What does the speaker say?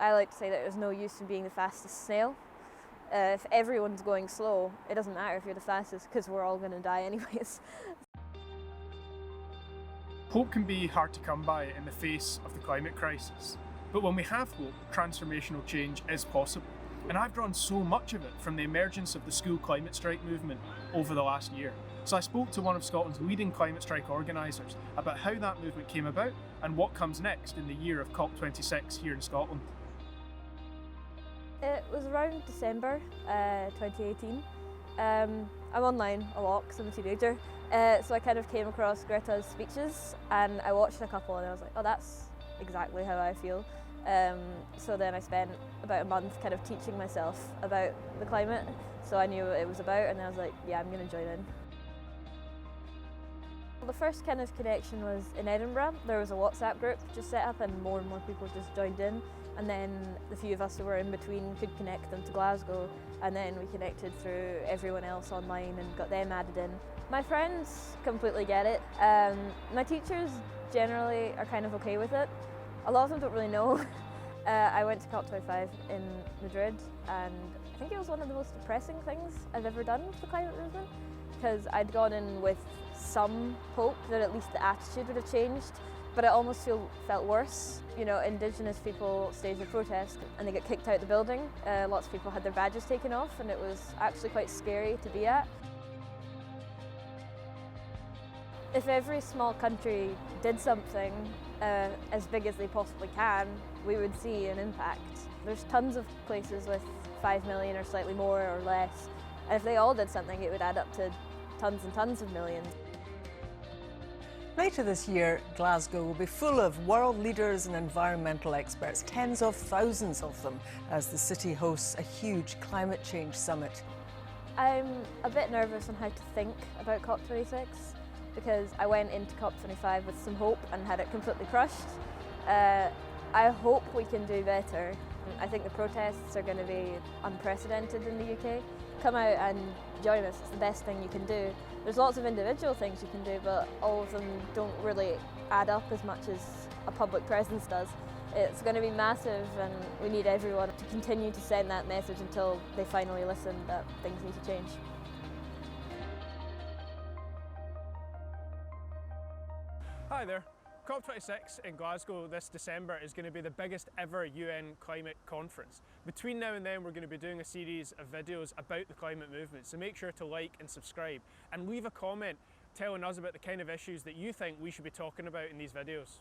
I like to say that there's no use in being the fastest snail. If everyone's going slow, it doesn't matter if you're the fastest because we're all going to die anyways. Hope can be hard to come by in the face of the climate crisis. But when we have hope, transformational change is possible. And I've drawn so much of it from the emergence of the school climate strike movement over the last year. So I spoke to one of Scotland's leading climate strike organisers about how that movement came about and what comes next in the year of COP26 here in Scotland. It was around December 2018. I'm online a lot because I'm a teenager, so I kind of came across Greta's speeches and I watched a couple and I was like, oh, that's exactly how I feel. So then I spent about a month kind of teaching myself about the climate, so I knew what it was about, and I was like, yeah, I'm going to join in. Well, the first kind of connection was in Edinburgh. There was a WhatsApp group just set up and more people just joined in, and then the few of us who were in between could connect them to Glasgow, and then we connected through everyone else online and got them added in. My friends completely get it. My teachers generally are kind of okay with it. A lot of them don't really know. I went to COP25 in Madrid, and I think it was one of the most depressing things I've ever done with the climate movement, because I'd gone in with some hope that at least the attitude would have changed, but it almost felt worse. You know, Indigenous people staged a protest and they got kicked out the building. Lots of people had their badges taken off, and it was actually quite scary to be at. If every small country did something as big as they possibly can, we would see an impact. There's tons of places with 5 million or slightly more or less, and if they all did something, it would add up to tons and tons of millions. Later this year, Glasgow will be full of world leaders and environmental experts, tens of thousands of them, as the city hosts a huge climate change summit. I'm a bit nervous on how to think about COP26 because I went into COP25 with some hope and had it completely crushed. I hope we can do better. I think the protests are going to be unprecedented in the UK. Come out and join us, it's the best thing you can do. There's lots of individual things you can do, but all of them don't really add up as much as a public presence does. It's going to be massive, and we need everyone to continue to send that message until they finally listen that things need to change. Hi there. COP26 in Glasgow this December is going to be the biggest ever UN climate conference. Between now and then we're going to be doing a series of videos about the climate movement, so make sure to like and subscribe and leave a comment telling us about the kind of issues that you think we should be talking about in these videos.